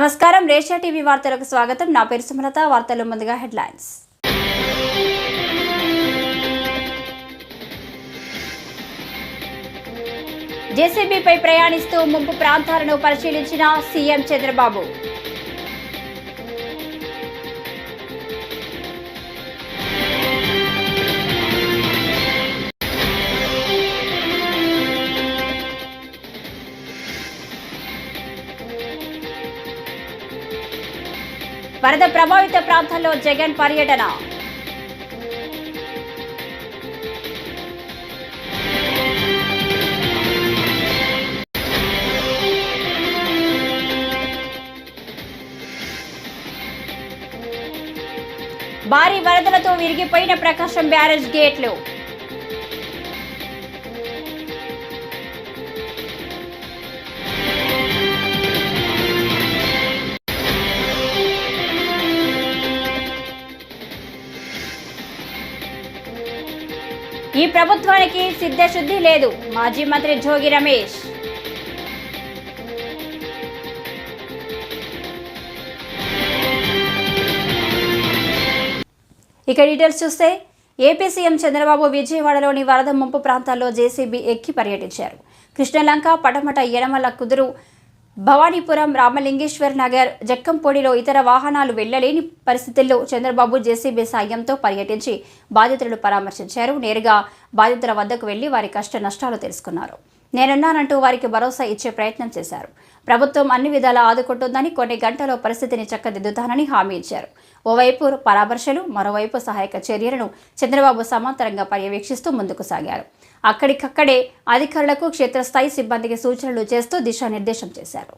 నమస్కారం రేషియా టీవీ వార్తలకు స్వాగతం. నా పేరు సుమలత. వార్తల్లో ముందుగా హెడ్లైన్స్. జేసీబీపై ప్రయాణిస్తూ ముంపు ప్రాంతాలను పరిశీలించిన సీఎం చంద్రబాబు. వరద ప్రభావిత ప్రాంతాల్లో జగన్ పర్యటన. భారీ వరదలతో విరిగిపోయిన ప్రకాశం బ్యారేజ్ గేట్లు. ఈ ప్రభుత్వానికి సిద్ధశుద్ధి లేదు. మాజీ మంత్రి జోగి రమేష్. ఇక డీటెయిల్స్ చూస్తే ఏపీ సీఎం చంద్రబాబు విజయవాడలోని వరద ముంపు ప్రాంతాల్లో జేసీబీ ఎక్కి పర్యటించారు. కృష్ణలంక, పటమట, యనమల కుదురు, భవానీపురం, రామలింగేశ్వర్ నగర్, జక్కంపొడిలో ఇతర వాహనాలు వెళ్లలేని పరిస్థితుల్లో చంద్రబాబు జేసీబీ సాయంతో పర్యటించి బాధితులను పరామర్శించారు. నేరుగా బాధితుల వద్దకు వెళ్లి వారి కష్ట నష్టాలు తెలుసుకున్నారు. నేనున్నానంటూ వారికి భరోసా ఇచ్చే ప్రయత్నం చేశారు. ప్రభుత్వం అన్ని విధాలా ఆదుకుంటుందని, కొన్ని గంటల్లో పరిస్థితిని చక్కదిద్దుతానని హామీ ఇచ్చారు. ఓవైపు పరామర్శలు, మరోవైపు సహాయక చర్యలను చంద్రబాబు సమాంతరంగా పర్యవేక్షిస్తూ ముందుకు సాగారు. అక్కడికక్కడే అధికారులకు, క్షేత్రస్థాయి సిబ్బందికి సూచనలు చేస్తూ దిశానిర్దేశం చేశారు.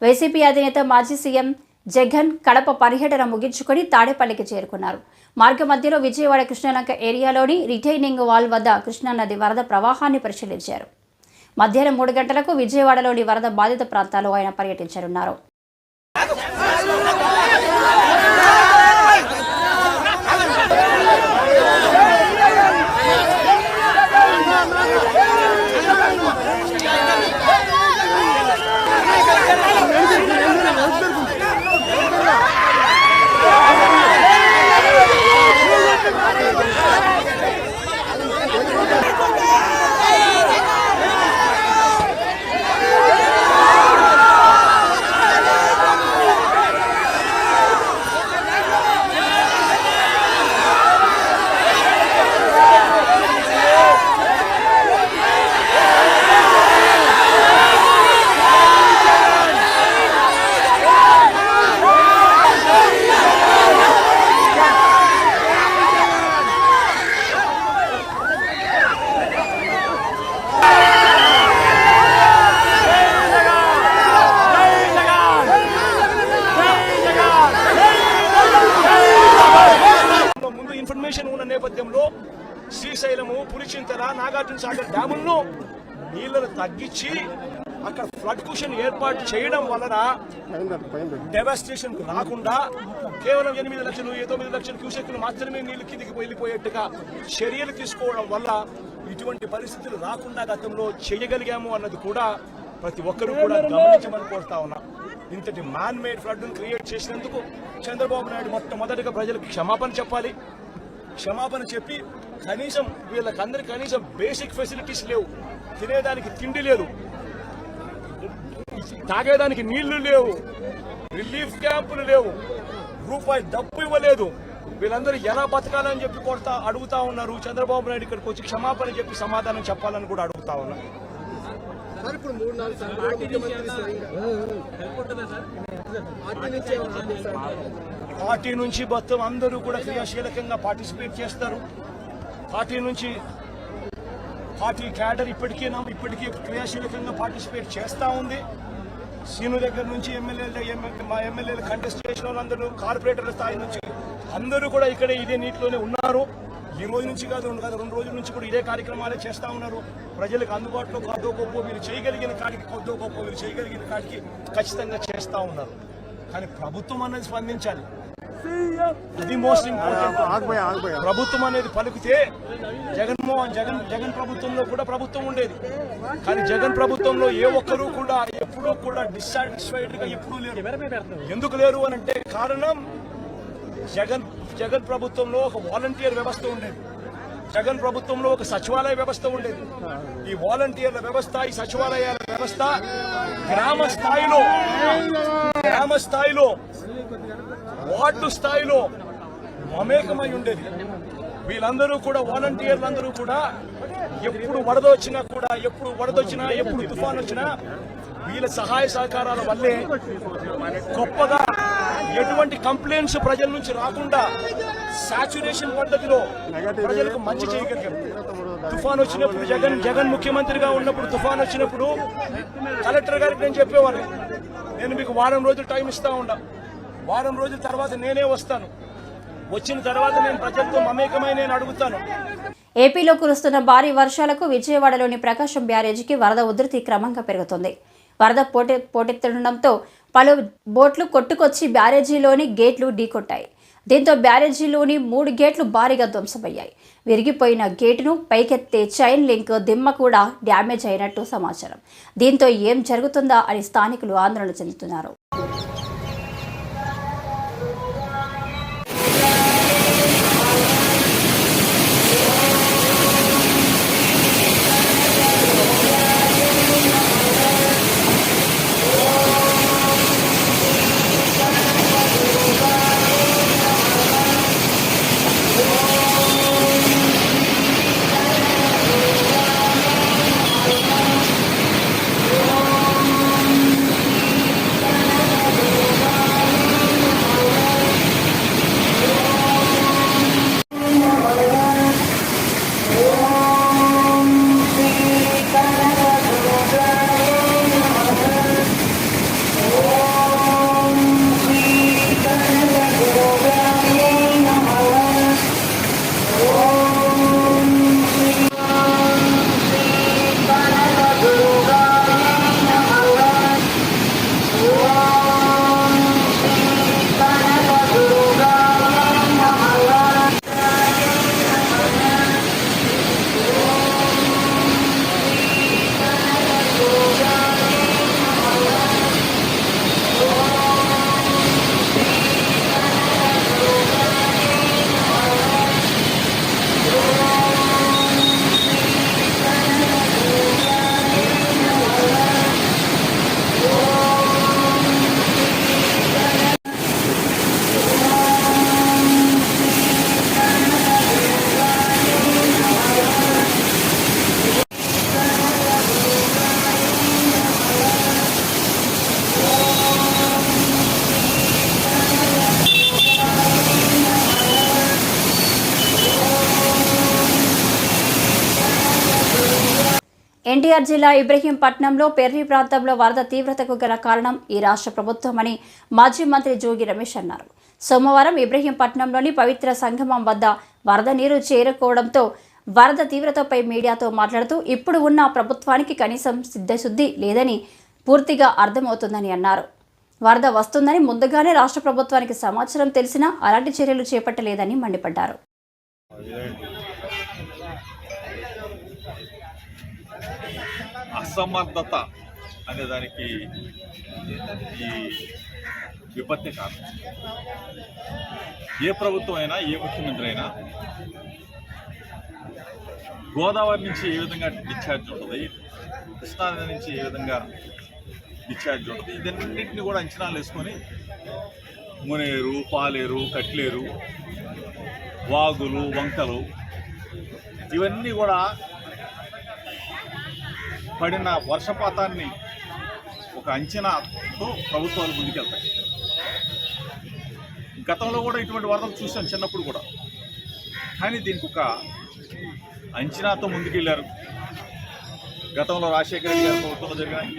వైసీపీ అధినేత మాజీ సీఎం జగన్ కడప పర్యటన ముగించుకొని తాడేపల్లికి చేరుకున్నారు. మార్గ మధ్యలో విజయవాడ కృష్ణలంక ఏరియాలోని రిటైనింగ్ వాల్ వద్ద కృష్ణానది వరద ప్రవాహాన్ని పరిశీలించారు. మధ్యాహ్నం 3 గంటలకు విజయవాడలోని వరద బాధిత ప్రాంతాల్లో ఆయన పర్యటించనున్నారు. ఉన్న నేపథ్యంలో శ్రీశైలము, పులిచింతల, నాగార్జున సాగర్ డ్యాములను నీళ్లను తగ్గించి అక్కడ ఫ్లడ్ కుషన్ ఏర్పాటు చేయడం వలన డెవాస్టేషన్ రాకుండా కేవలం 8 లక్షలు 9 లక్షల క్యూసెక్లు మాత్రమే నీళ్లు కిందికి వెళ్ళిపోయేట్టుగా చర్యలు తీసుకోవడం వల్ల ఇటువంటి పరిస్థితులు రాకుండా గతంలో చేయగలిగాము అన్నది కూడా ప్రతి ఒక్కరూ కూడా గమనించమని కోరుతా ఉన్నా. ఇంతటి మ్యాన్ మేడ్ ఫ్లడ్ క్రియేట్ చేసినందుకు చంద్రబాబు నాయుడు మొట్టమొదటిగా ప్రజలకు క్షమాపణ చెప్పాలి. క్షమాపణ చెప్పి కనీసం వీళ్ళకందరికి కనీసం బేసిక్ ఫెసిలిటీస్ లేవు, తినేదానికి తిండి లేదు, తాగేదానికి నీళ్లు లేవు, రిలీఫ్ క్యాంపులు లేవు, రూపాయి డబ్బు ఇవ్వలేదు. వీళ్ళందరూ ఎలా బతకాలని చెప్పి అడుగుతా ఉన్నారు. చంద్రబాబు నాయుడు ఇక్కడికి వచ్చి క్షమాపణ చెప్పి సమాధానం చెప్పాలని కూడా అడుగుతా ఉన్నారు. పార్టీ నుంచి మొత్తం అందరూ కూడా క్రియాశీలకంగా పార్టిసిపేట్ చేస్తారు. పార్టీ క్యాడర్ ఇప్పటికీ క్రియాశీలకంగా పార్టిసిపేట్ చేస్తూ ఉంది. సీను దగ్గర నుంచి ఎమ్మెల్యేలు కంటెస్ట్ చేసిన వాళ్ళందరూ, కార్పొరేటర్ల స్థాయి నుంచి అందరూ కూడా ఇక్కడే ఇదే నీటిలోనే ఉన్నారు. ఈ రోజు నుంచి కాదు 2 రోజుల నుంచి కూడా ఇదే కార్యక్రమాలే చేస్తూ ఉన్నారు. ప్రజలకు అందుబాటులో కొద్దో గొప్ప వీళ్ళు చేయగలిగిన కాడికి ఖచ్చితంగా చేస్తూ ఉన్నారు. కానీ ప్రభుత్వం అనేది స్పందించాలి, అది మోస్ట్ ఇంపార్టెంట్. ప్రభుత్వం అనేది పలికితే జగన్ ప్రభుత్వంలో కూడా ప్రభుత్వం ఉండేది, కానీ జగన్ ప్రభుత్వంలో ఏ ఒక్కరూ కూడా ఎప్పుడూ కూడా డిస్సాటిస్ఫైడ్ గా ఎప్పుడూ లేరు. ఎందుకు లేరు అని అంటే కారణం జగన్ ప్రభుత్వంలో ఒక వాలంటీర్ వ్యవస్థ ఉండేది, జగన్ ప్రభుత్వంలో ఒక సచివాలయ వ్యవస్థ ఉండేది. ఈ వాలంటీర్ల వ్యవస్థ, ఈ సచివాలయాల వ్యవస్థ గ్రామ స్థాయిలో వార్డు స్థాయిలో మమేకమై ఉండేది. వీళ్ళందరూ కూడా వాలంటీర్లందరూ కూడా ఎప్పుడు వరద వచ్చినా, ఎప్పుడు తుఫాన్ వచ్చినా వీళ్ళ సహాయ సహకారాల వల్లే గొప్పగా ఎటువంటి కంప్లైంట్స్ ప్రజల నుంచి రాకుండా సాచురేషన్ పద్ధతిలో ప్రజలకు మంచి చేయగలిగారు. తుఫాన్ వచ్చినప్పుడు జగన్ ముఖ్యమంత్రిగా ఉన్నప్పుడు తుఫాన్ వచ్చినప్పుడు కలెక్టర్ గారికి నేను చెప్పేవాడిని, నేను మీకు వారం రోజులు టైం ఇస్తా ఉన్నా, వారం రోజుల తర్వాత నేనే వస్తాను, వచ్చిన తర్వాత నేను ప్రజలతో మమేకమై నేను అడుగుతాను. ఏపీలో కురుస్తున్న భారీ వర్షాలకు విజయవాడలోని ప్రకాశం బ్యారేజీకి వరద ఉధృతి క్రమంగా పెరుగుతుంది. వరద పోటెత్తడంతో పలు బోట్లు కొట్టుకొచ్చి బ్యారేజీలోని గేట్లు ఢీకొట్టాయి. దీంతో బ్యారేజీలోని 3 గేట్లు భారీగా ధ్వంసమయ్యాయి. విరిగిపోయిన గేటును పైకెత్తే చైన్ లింక్ దిమ్మ కూడా డ్యామేజ్ అయినట్టు సమాచారం. దీంతో ఏం జరుగుతుందా అని స్థానికులు ఆందోళన చెందుతున్నారు. ఎన్టీఆర్ జిల్లా ఇబ్రహీంపట్నంలో పెర్రి ప్రాంతంలో వరద తీవ్రతకు గల కారణం ఈ రాష్ట్ర ప్రభుత్వమని మాజీ మంత్రి జోగి రమేష్ అన్నారు. సోమవారం ఇబ్రహీంపట్నంలోని పవిత్ర సంగమం వద్ద వరద నీరు చేరుకోవడంతో వరద తీవ్రతపై మీడియాతో మాట్లాడుతూ ఇప్పుడు ఉన్న ప్రభుత్వానికి కనీసం సిద్ధశుద్ధి లేదని పూర్తిగా అర్థమవుతుందని అన్నారు. వరద వస్తుందని ముందుగానే రాష్ట్ర ప్రభుత్వానికి సమాచారం తెలిసినా అలాంటి చర్యలు చేపట్టలేదని మండిపడ్డారు. అసమర్థత అనే దానికి ఈ విపత్తి కారణం. ఏ ప్రభుత్వం అయినా, ఏ ముఖ్యమంత్రి అయినా గోదావరి నుంచి ఏ విధంగా డిశ్చార్జ్ ఉంటుంది, కృష్ణానది నుంచి ఏ విధంగా డిశ్చార్జ్ ఉంటుంది, ఇదన్నింటినీ కూడా అంచనాలు వేసుకొని మునేరు, పాలేరు, కట్లేరు, వాగులు, వంకలు ఇవన్నీ కూడా పడిన వర్షపాతాన్ని ఒక అంచనాతో ప్రభుత్వాలు ముందుకెళ్తాయి. గతంలో కూడా ఇటువంటి వరదలు చూసాం చిన్నప్పుడు కూడా. కానీ దీనికి ఒక అంచనాతో ముందుకెళ్ళారు. గతంలో రాజశేఖర రెడ్డి గారి ప్రభుత్వంలో జరిగినాయి,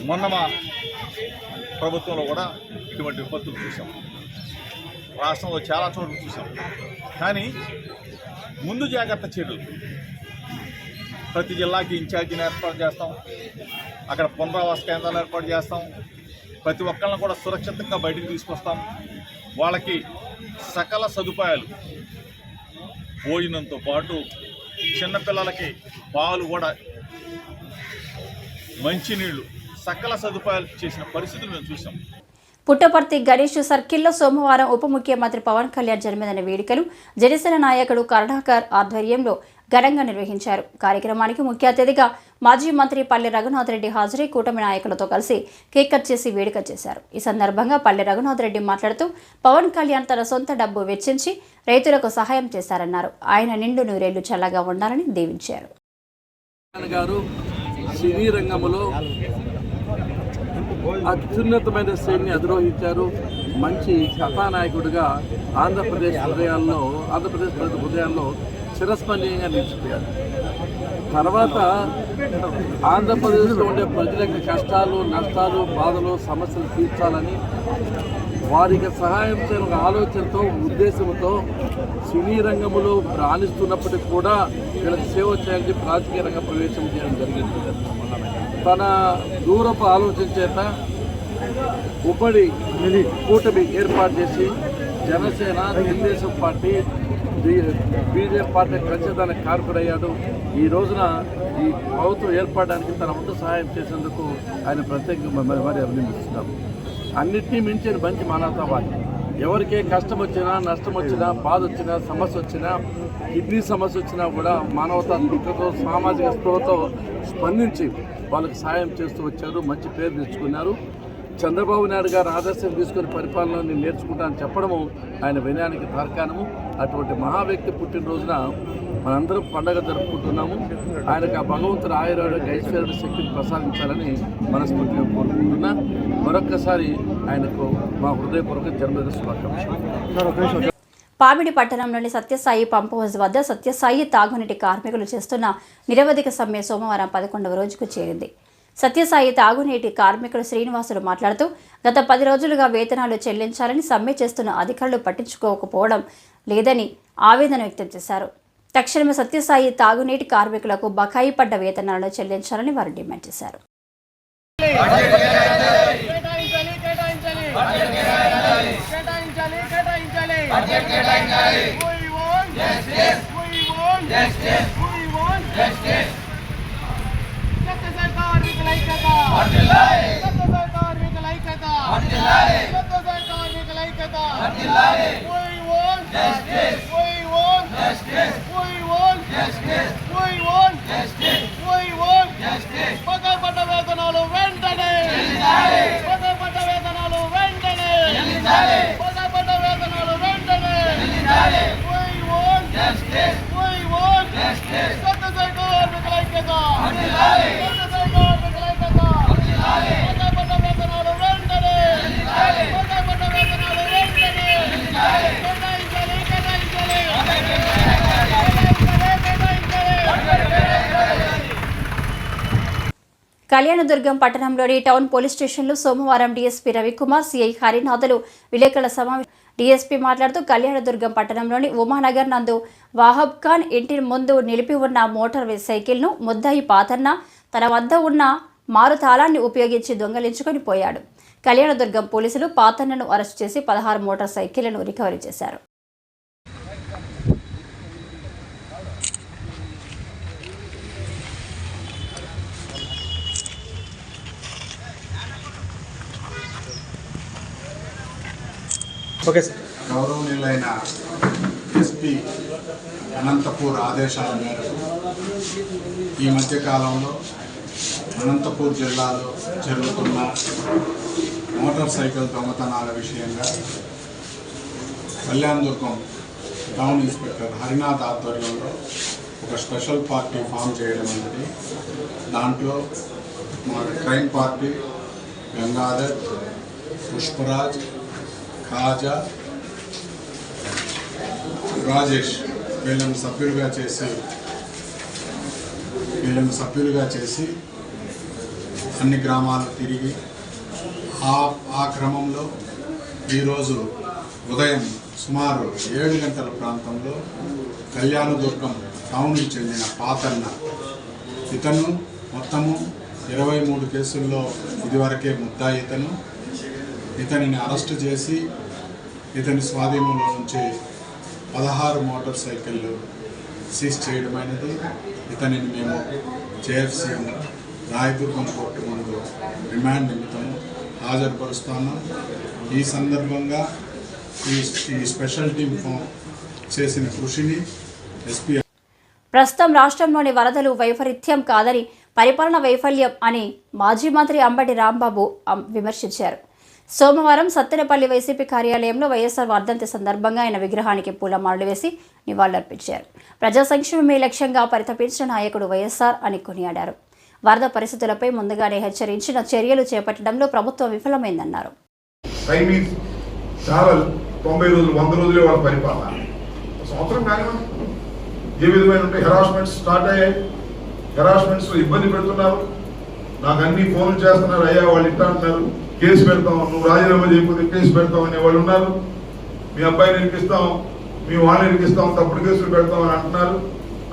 మొన్న మా ప్రభుత్వంలో కూడా ఇటువంటి విపత్తులు చూసాం. రాష్ట్రంలో చాలా చోట్ల చూసాం. కానీ ముందు జాగ్రత్త చర్యలు ప్రతి జిల్లాకి ఇన్ఛార్జిని ఏర్పాటు చేస్తాం, అక్కడ పునరావాస కేంద్రాలు ఏర్పాటు చేస్తాం, ప్రతి ఒక్కళ్ళని కూడా సురక్షితంగా బయటికి తీసుకొస్తాం, వాళ్ళకి సకల సదుపాయాలు భోజనంతో పాటు చిన్నపిల్లలకి పాలు కూడా, మంచినీళ్ళు, సకల సదుపాయాలు చేసిన పరిస్థితులు మేము చూసాం. పుట్టపర్తి గణేష్ సర్కిల్లో సోమవారం ఉప ముఖ్యమంత్రి పవన్ కళ్యాణ్ జన్మదిన వేడుకలు జనసేన నాయకుడు కరుణాకర్ ఆధ్వర్యంలో ఘనంగా నిర్వహించారు. కార్యక్రమానికి ముఖ్య అతిథిగా మాజీ మంత్రి పల్లె రఘునాథ్ రెడ్డి హాజరై కూటమి నాయకులతో కలిసి కేక్ కట్ చేసి వేడుక చేశారు. ఈ సందర్భంగా పల్లె రఘునాథ్ రెడ్డి మాట్లాడుతూ పవన్ కళ్యాణ్ తన సొంత డబ్బు వెచ్చించి రైతులకు సహాయం చేశారన్నారు. ఆయన నిండు నూరేళ్లు చల్లగా ఉండాలని దీవించారు. సినీ రంగంలో అత్యున్నతమైన శ్రేణిని అధిరోహించారు. మంచి కథానాయకుడిగా ఆంధ్రప్రదేశ్ హృదయాల్లో చిరస్మరణీయంగా నిలిచిపోయారు. తర్వాత ఆంధ్రప్రదేశ్లో ఉండే ప్రజల యొక్క కష్టాలు, నష్టాలు, బాధలు, సమస్యలు తీర్చాలని వారికి సహాయం చేయాలనే ఆలోచనతో, ఉద్దేశంతో సినీ రంగంలో రాణిస్తున్నప్పటికీ కూడా వీళ్ళకి సేవ చేయాలని రాజకీయ రంగ ప్రవేశం చేయడం జరిగింది. తన దూరపు ఆలోచన చేత ఉమ్మడి కూటమి ఏర్పాటు చేసి Janasena, Telugu Desam party, BJP party ఖచ్చితంగా కారకుడయ్యాడు. ఈ రోజున ఈ ప్రభుత్వం ఏర్పడడానికి తన వంతు సహాయం చేసేందుకు ఆయన ప్రత్యేకంగా మరి అభినందిస్తున్నాము. అన్నిటినీ మించిన మంచి మానవతావాది. ఎవరికే కష్టం వచ్చినా, నష్టం వచ్చినా, బాధ వచ్చినా, సమస్య వచ్చినా, కిడ్నీ సమస్య వచ్చినా కూడా మానవతాత్మకతో, సామాజిక స్పృహతో స్పందించి వాళ్ళకి సాయం చేస్తూ వచ్చారు. మంచి పేరు తెచ్చుకున్నారు. చంద్రబాబు నాయుడు గారు ఆదర్శం తీసుకుని పరిపాలనని నేర్చుకుంటానని చెప్పడము ఆయన వినయానికి తార్కాణము. అటువంటి మహా వ్యక్తి పుట్టినరోజున మనందరం పండగ జరుపుకుంటున్నాము. ఆయనకు ఆ భగవంతుడు ఆయురారోగ్య ఐశ్వర్య శక్తిని ప్రసాదించాలని మనస్ఫూర్తిగా కోరుకుంటున్నా. మరొక్కసారి ఆయనకు మా హృదయపూర్వక జన్మదిన శుభాకాంక్షలు. పామిడి పట్టణంలోని సత్యసాయి పంప్ హౌస్ వద్ద సత్యసాయి తాగునీటి కార్మికులు చేస్తున్న నిరవధిక సమ్మె సోమవారం 11వ రోజుకు చేరింది. సత్యసాయి తాగునీటి కార్మికుడు శ్రీనివాసులు మాట్లాడుతూ గత 10 రోజులుగా వేతనాలు చెల్లించాలని సమ్మె చేస్తున్న అధికారులు పట్టించుకోకపోవడం లేదని ఆవేదన వ్యక్తం చేశారు. తక్షణమే సత్యసాయి తాగునీటి కార్మికులకు బకాయి పడ్డ వేతనాలను చెల్లించాలని వారు డిమాండ్ చేశారు. కళ్యాణదుర్గం పట్టణంలోని టౌన్ పోలీస్ స్టేషన్లో సోమవారం డీఎస్పీ రవికుమార్, సిఐ హరినాథులు విలేకరుల సమావేశం. డీఎస్పీ మాట్లాడుతూ కళ్యాణదుర్గం పట్టణంలోని ఉమానగర్ నందు వాహబ్ ఖాన్ ఇంటి ముందు నిలిపి ఉన్న మోటార్ సైకిల్ను ముద్దాయి పాతన్న తన వద్ద ఉన్న మారుతాళాన్ని ఉపయోగించి దొంగలించుకొని పోయాడు. కళ్యాణదుర్గం పోలీసులు పాతన్నను అరెస్టు చేసి 16 మోటార్ సైకిళ్లను రికవరీ చేశారు. Okay sir. గౌరవనీయులైన ఎస్పీ అనంతపూర్ ఆదేశాల మేరకు ఈ మధ్యకాలంలో అనంతపూర్ జిల్లాలో జరుగుతున్న మోటార్ సైకిల్ దొంగతనాల విషయంగా కళ్యాణదుర్గం టౌన్ ఇన్స్పెక్టర్ హరినాథ్ ఆధ్వర్యంలో ఒక స్పెషల్ పార్టీ ఫామ్ చేయడం అనేది, దాంట్లో మన క్రైమ్ పార్టీ గంగాధర్, పుష్పరాజ్, ఖాజా, రాజేష్ వీళ్ళని సభ్యులుగా చేసి అన్ని గ్రామాలు తిరిగి ఆ క్రమంలో ఈరోజు ఉదయం సుమారు 7 గంటల ప్రాంతంలో కళ్యాణదుర్గం టౌన్కి చెందిన పాతన్న ఇతను మొత్తము 23 కేసుల్లో ఇదివరకే ముద్దాయి ఇతనిని అరెస్టు చేసి ఇతని స్వాధీనంలో నుంచి 16 మోటార్ సైకిళ్ళు సీజ్ చేయడమైనది. ఇతనిని మేము జేఎఫ్సీఎం రాయదుర్గం కోర్టు ముందు రిమాండ్ నిమిత్తము హాజరుపరుస్తున్నాం. ఈ సందర్భంగా ఈ స్పెషల్ టీం చేసిన కృషిని ఎస్పీ ప్రస్తుతం రాష్ట్రంలోని వరదలు వైపరీత్యం కాదని, పరిపాలన వైఫల్యం అని మాజీ మంత్రి అంబటి రాంబాబు విమర్శించారు. సోమవారం సత్తెనపల్లి వైసీపీ కార్యాలయంలో వైఎస్ఆర్ వర్ధంతి సందర్భంగా ఆయన విగ్రహానికి పూలమాలలు వేసి నివాళులర్పించారు. ప్రజా సంక్షేమమే లక్ష్యంగా పరితపించిన నాయకుడు వైఎస్ఆర్ అని కొనియాడారు. వరద పరిస్థితులపై ముందుగానే హెచ్చరించిన చర్యలు చేపట్టడంలో ప్రభుత్వం విఫలమైందన్నారు. చాలా 90 రోజులు 100 రోజులే వాళ్ళ పరిపాలన. సంవత్సరం కానివ్వండి, ఏ విధమైన హెరాస్మెంట్స్ స్టార్ట్ అయ్యాయి. హెరాస్మెంట్స్ ఇబ్బంది పెడుతున్నారు. నాకు అన్ని ఫోన్లు చేస్తున్నారు, అయ్యా వాళ్ళు ఇట్లా అంటున్నారు, కేసు పెడతాం, నువ్వు రాజీనామా చేయకపోతే కేసు పెడతాం అనే వాళ్ళు ఉన్నారు. మీ అబ్బాయిని ఇరికిస్తాం, మీ వాళ్ళని ఇరికిస్తాం, తప్పుడు కేసులు పెడతాం అని అంటున్నారు.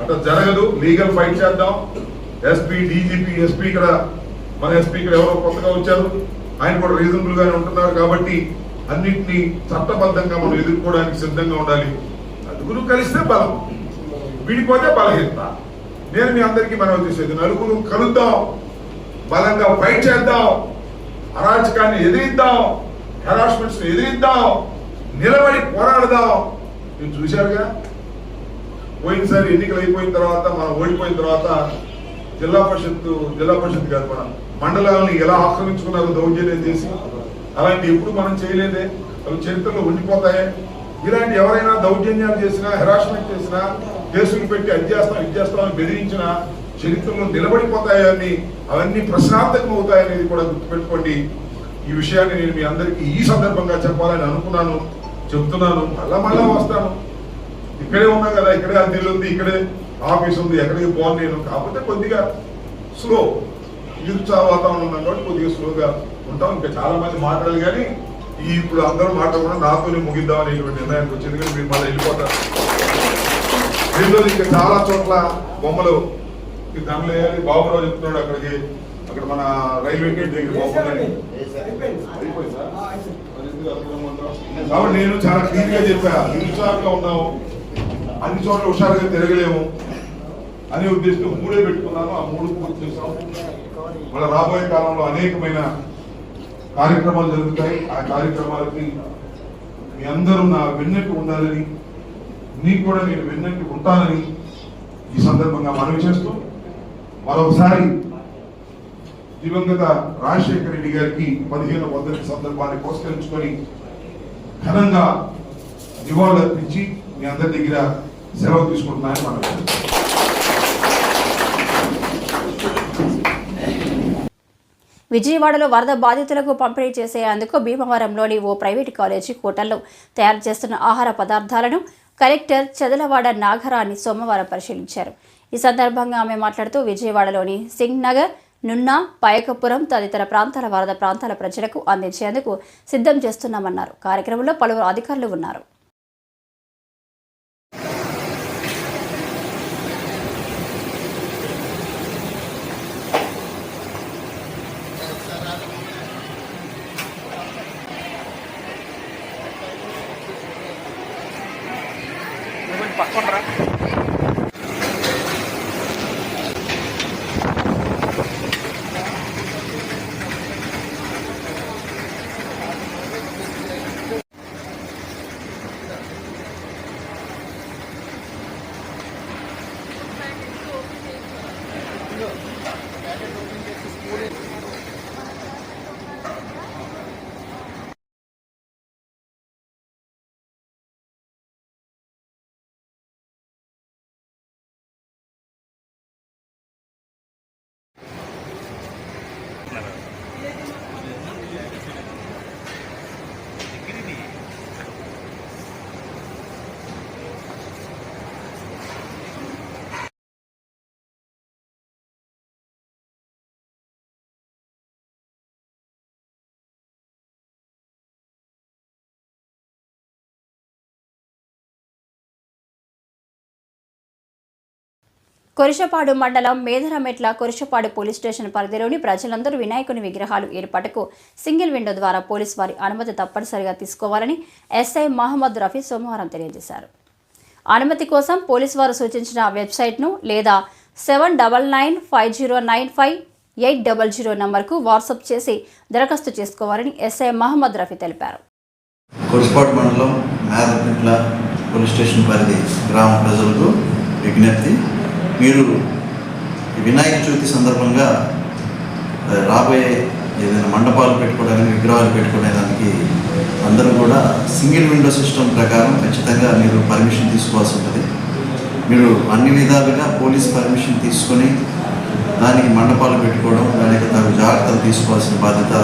అట్లా జరగదు. లీగల్ ఫైట్ చేద్దాం. ఎస్పీ, డీజీపీ, ఎస్పీ ఇక్కడ మన ఎస్పీ ఇక్కడ ఎవరో కొత్తగా వచ్చారు, ఆయన కూడా రీజనబుల్ గానే ఉంటున్నారు. కాబట్టి అన్నింటినీ చట్టబద్ధంగా మనం ఎదుర్కోవడానికి సిద్ధంగా ఉండాలి. నలుగురు కలిస్తే బలం, విడిపోతే బలహీనత. నేను మీ అందరికీ మనం చేసేది, నలుగురు కలుద్దాం, బలంగా ఫైట్ చేద్దాం, అరాచకాన్ని ఎదిరిద్దాం, హెరాస్మెంట్స్ ఎదిరిద్దాం, నిలబడి పోరాడదాం. మీరు చూశారుగా పోయినసారి ఎన్నికలు అయిపోయిన తర్వాత, మనం ఓడిపోయిన తర్వాత జిల్లా పరిషత్ కాదు, మన మండలాలను ఎలా ఆక్రమించుకున్నారో దౌర్జన్యం చేసి, అలాంటి ఎప్పుడు మనం చేయలేదే. అవి చరిత్రలో ఉండిపోతాయి. ఇలాంటి ఎవరైనా దౌర్జన్యాలు చేసినా, హెరాస్మెంట్ చేసినా, కేసులు పెట్టి అది చేస్తామని బెదిరించిన చరిత్రలో నిలబడిపోతాయని, అవన్నీ ప్రశ్నార్థకం అవుతాయనేది కూడా గుర్తుపెట్టుకోండి. ఈ విషయాన్ని నేను మీ అందరికీ ఈ సందర్భంగా చెప్పాలని అనుకున్నాను, చెప్తున్నాను. మళ్ళా వస్తాను. ఇక్కడే ఉన్నా కదా, ఇక్కడే అద్దెలు ఉంది, ఇక్కడే ఆఫీస్ ఉంది, ఎక్కడికి పోను నేను. కాకపోతే కొద్దిగా స్లో, నిరుత్సాహ వాతావరణం ఉన్నాం కాబట్టి కొద్దిగా స్లోగా ఉంటాం. ఇంకా చాలా మంది మాట్లాడాలి, కానీ ఇప్పుడు అందరూ మాట్లాడకుండా నాతోనే ముగిద్దాం అనేటువంటి నిర్ణయానికి వచ్చింది. కానీ మీరు మళ్ళీ వెళ్ళిపోతారు. దీనిలో ఇంకా చాలా చోట్ల బొమ్మలు దండలు వేయాలి. బాబురావు చెప్తున్నాడు అక్కడ మన రైల్వే గేట్ దగ్గర బాగుందని. కాబట్టి నేను చాలా క్లియర్ గా చెప్పా, నిరుత్సాహంగా ఉన్నాము, అన్ని చోట్ల హుషారుగా తిరగలేము అనే ఉద్దేశంతో 3 పెట్టుకున్నాను. ఆ 3 పూర్తి చేసాం. మళ్ళీ రాబోయే కాలంలో అనేకమైన కార్యక్రమాలు జరుగుతాయి. ఆ కార్యక్రమాలకి మీ అందరూ నా వెన్నట్టు ఉండాలని, నీకు కూడా నేను వెన్నట్టు ఉంటానని ఈ సందర్భంగా మనవి చేస్తూ, మరొకసారి దివంగత రాజశేఖర రెడ్డి గారికి 15వ వర్ధంతి సందర్భాన్ని పురస్కరించుకొని ఘనంగా నివాళులర్పించి మీ అందరి దగ్గర సెలవు తీసుకుంటున్నాయని మనవి. విజయవాడలో వరద బాధితులకు పంపిణీ చేసేందుకు భీమవరంలోని ఓ ప్రైవేటు కాలేజీ హోటల్లో తయారు చేస్తున్న ఆహార పదార్థాలను కలెక్టర్ చదలవాడ నాగరాణి సోమవారం పరిశీలించారు. ఈ సందర్భంగా ఆమె మాట్లాడుతూ విజయవాడలోని సింగ్ నగర్, నున్నా, పాయకపురం తదితర ప్రాంతాల వరద ప్రాంతాల ప్రజలకు అందించేందుకు సిద్ధం చేస్తున్నామన్నారు. కార్యక్రమంలో పలువురు అధికారులు ఉన్నారు. కొరిషపాడు మండలం మేదరమెట్ల కొరిషపాడు పోలీస్ స్టేషన్ పరిధిలోని ప్రజలందరూ వినాయకుని విగ్రహాలు ఏర్పాటుకు సింగిల్ విండో ద్వారా పోలీస్ వారి అనుమతి తప్పనిసరిగా తీసుకోవాలని ఎస్ఐ మహమ్మద్ రఫీ సోమవారం తెలియజేశారు. అనుమతి కోసం పోలీసు వారు సూచించిన వెబ్సైట్ను లేదా 7995095800 నంబర్కు వాట్సాప్ చేసి దరఖాస్తు చేసుకోవాలని ఎస్ఐ మహమ్మద్ రఫీ తెలిపారు. కొరిషపాడు మండలం మేదరమెట్ల పోలీస్ స్టేషన్ పరిధి గ్రామ ప్రజలకు విజ్ఞప్తి, మీరు వినాయక చవితి సందర్భంగా రాబోయే ఏదైనా మండపాలు పెట్టుకోవడానికి విగ్రహాలు పెట్టుకోవడానికి అందరూ కూడా సింగిల్ విండో సిస్టమ్ ప్రకారం ఖచ్చితంగా మీరు పర్మిషన్ తీసుకోవాల్సి ఉంటుంది. మీరు అన్ని విధాలుగా పోలీస్ పర్మిషన్ తీసుకొని దానికి మండపాలు పెట్టుకోవడం, దానికి తగు జాగ్రత్తలు తీసుకోవాల్సిన బాధ్యత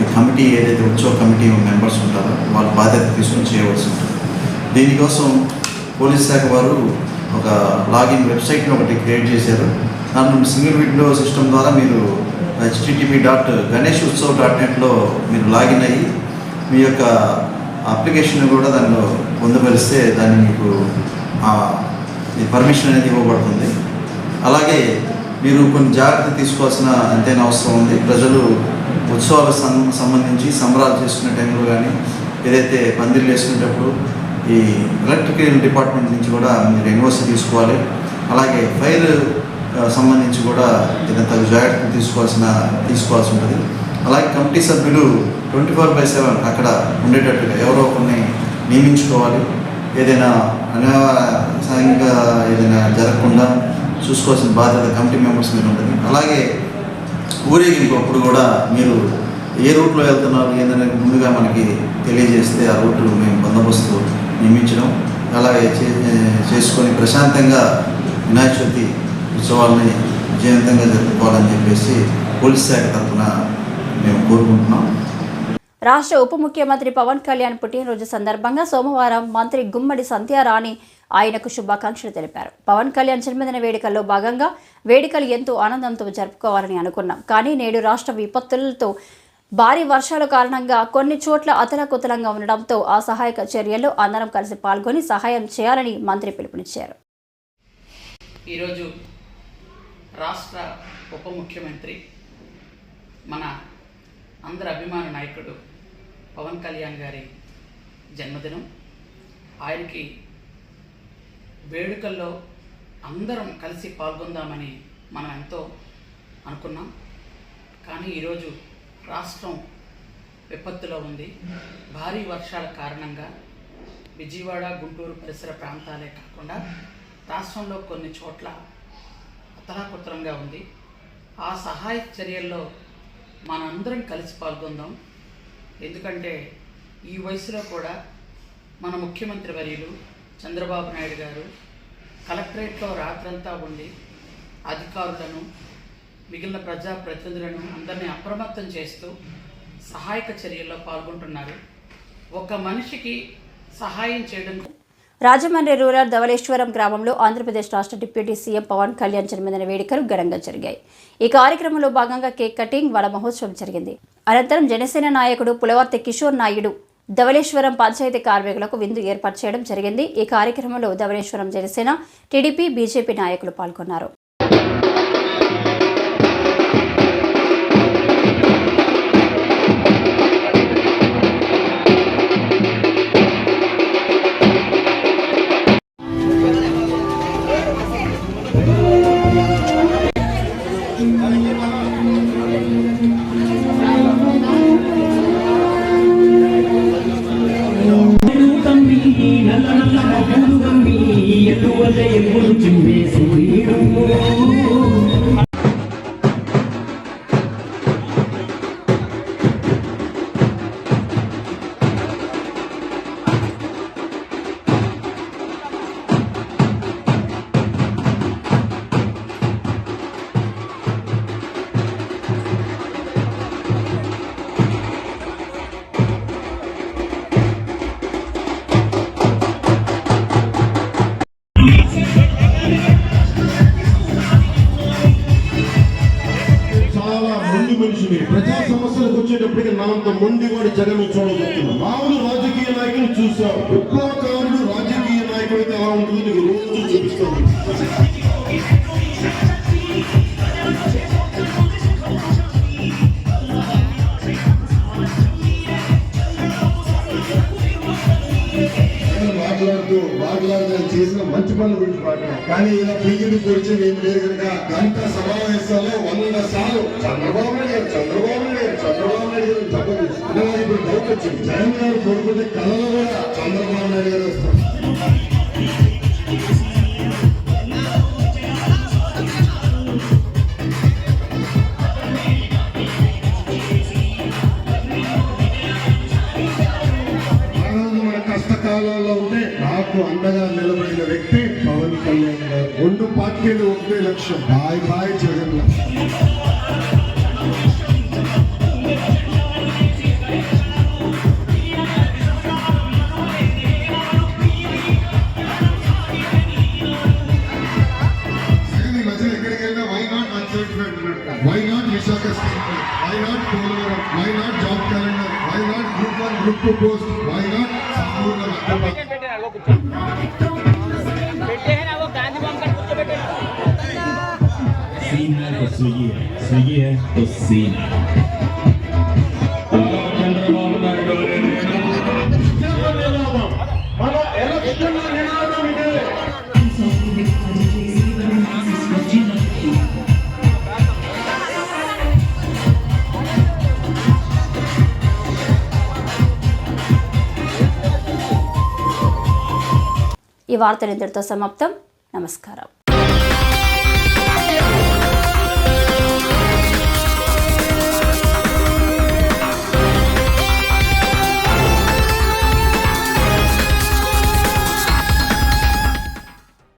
ఈ కమిటీ ఏదైతే ఉత్సవ కమిటీ మెంబర్స్ ఉంటారో వాళ్ళ బాధ్యత తీసుకొని చేయవలసి ఉంటుంది. దీనికోసం పోలీస్ శాఖ వారు ఒక లాగిన్ వెబ్సైట్ని ఒకటి క్రియేట్ చేశారు. దాంట్లో సింగిల్ విండో సిస్టమ్ ద్వారా మీరు http.ganeshutsav.net మీరు లాగిన్ అయ్యి మీ యొక్క అప్లికేషన్ కూడా దానిలో పొందుపరిస్తే దాన్ని మీకు పర్మిషన్ అనేది ఇవ్వబడుతుంది. అలాగే మీరు కొన్ని జాగ్రత్తలు తీసుకోవాల్సిన ఎంతైనా అవసరం ఉంది. ప్రజలు ఉత్సవాలకు సంబంధించి సంబరాలు చేసుకునే టైంలో కానీ ఏదైతే పందిర్లు వేసుకునేటప్పుడు ఈ ఎలక్ట్రికల్ డిపార్ట్మెంట్ నుంచి కూడా మీరు ఎన్ఓసి తీసుకోవాలి. అలాగే ఫైర్ సంబంధించి కూడా ఏదైనా తగు జాగ్రత్తలు తీసుకోవాల్సి ఉంటుంది. అలాగే కమిటీ సభ్యులు 24/7 అక్కడ ఉండేటట్టుగా ఎవరో ఒకరిని నియమించుకోవాలి. ఏదైనా అనావశ్యంగా ఏదైనా జరగకుండా చూసుకోవాల్సిన బాధ్యత కమిటీ మెంబర్స్ మీద ఉంటుంది. అలాగే ఊరేగింపు అప్పుడు కూడా మీరు ఏ రూట్లో వెళ్తున్నారు ఏంటనే ముందుగా మనకి తెలియజేస్తే ఆ రూట్ మేము బందోబస్తు నియమించడం, అలాగే చేసుకొని ప్రశాంతంగా వినాయక చవితి ఉత్సవాలని విజయవంతంగా జరుపుకోవాలని చెప్పేసి పోలీస్ శాఖ తరఫున మేము కోరుకుంటున్నాం. రాష్ట్ర ఉప ముఖ్యమంత్రి పవన్ కళ్యాణ్ పుట్టినరోజు సందర్భంగా సోమవారం మంత్రి గుమ్మడి సంధ్యారాణి ఆయనకు శుభాకాంక్షలు తెలిపారు. పవన్ కళ్యాణ్ జన్మదిన వేడుకల్లో భాగంగా వేడుకలు ఎంతో ఆనందంతో జరుపుకోవాలని అనుకున్నాం. కానీ నేడు రాష్ట్ర విపత్తులతో భారీ వర్షాల కారణంగా కొన్ని చోట్ల అతలాకుతలంగా ఉండడంతో ఆ సహాయక చర్యల్లో అందరం కలిసి పాల్గొని సహాయం చేయాలని మంత్రి పిలుపునిచ్చారు. ఈరోజు రాష్ట్ర ఉప ముఖ్యమంత్రి మన అందరి అభిమాన నాయకుడు పవన్ కళ్యాణ్ గారి జన్మదినం. ఆయనకి వేడుకల్లో అందరం కలిసి పాల్గొందామని మనం ఎంతో అనుకున్నాం. కానీ ఈరోజు రాష్ట్రం విపత్తులో ఉంది. భారీ వర్షాల కారణంగా విజయవాడ, గుంటూరు పరిసర ప్రాంతాలే కాకుండా రాష్ట్రంలో కొన్ని చోట్ల అతలాకుతలంగా ఉంది. ఆ సహాయ చర్యల్లో మనందరం కలిసి పాల్గొందాం. ఎందుకంటే ఈ వయసులో కూడా మన ముఖ్యమంత్రి వర్యులు చంద్రబాబు నాయుడు గారు కలెక్టరేట్లో రాత్రంతా ఉండి అధికారులను, మిగిలిన ప్రజాప్రతినిధులను అందరినీ అప్రమత్తం చేస్తూ సహాయక చర్యల్లో పాల్గొంటున్నారు. ఒక మనిషికి సహాయం చేయడం. రాజమండ్రి రూరల్ ధవళేశ్వరం గ్రామంలో ఆంధ్రప్రదేశ్ రాష్ట్ర డిప్యూటీ సీఎం పవన్ కళ్యాణ్ జన్మదిన వేడుకలు ఘనంగా జరిగాయి. ఈ కార్యక్రమంలో భాగంగా కేక్ కటింగ్, వడ మహోత్సవం జరిగింది. అనంతరం జనసేన నాయకుడు పులవర్తి కిషోర్ నాయుడు ధవళేశ్వరం పంచాయతీ కార్మికులకు విందు ఏర్పాటు చేయడం జరిగింది. ఈ కార్యక్రమంలో ధవళేశ్వరం జనసేన, టీడీపీ, బీజేపీ నాయకులు పాల్గొన్నారు. ఎటువంటి మీరు ప్రజా సమస్యలకు వచ్చేటప్పటికి మనంత మొండి వాడి జగన్ చూడబోతున్నాం. మామూలు రాజకీయ నాయకులు చూసాం, విప్లవకారుడు రాజకీయ నాయకుడు అయితే ఎలా ఉంటుందో నీకు రోజు చూపిస్తాను. మాట్లాడుతూ చేసిన మంచి పనుల గురించి మాట్లాడారు, కానీ ఇలా పీకిని గురించి ఏం లేదు కనుక గంట సమావేశాల్లో 100 సార్లు చంద్రబాబు నాయుడు చెప్పదు. ఇప్పుడు డౌట్ వచ్చింది, జగన్ గారు కోరుకుంటే కళలో కూడా చంద్రబాబు నాయుడు గారు వస్తారు. కష్టకాలంలో ఉంటే నాకు అండగా నిలబడిన వ్యక్తి పవన్ కళ్యాణ్ గారు. 2 పార్టీలు ఒకటే లక్ష్యం, బాయ్ బాయ్ జగన్. మధ్యలో ఎక్కడికి వెళ్ళినా why not uncertified, why not Visakha statement, why not Polavaram, why not job calendar, why not group 1 group 2 post, why not సంపూర్ణ सीन है तो स्विगी है, स्विगी है तो सीन है। ఈ వార్తలు ఇంతటితో సమాప్తం. నమస్కారం.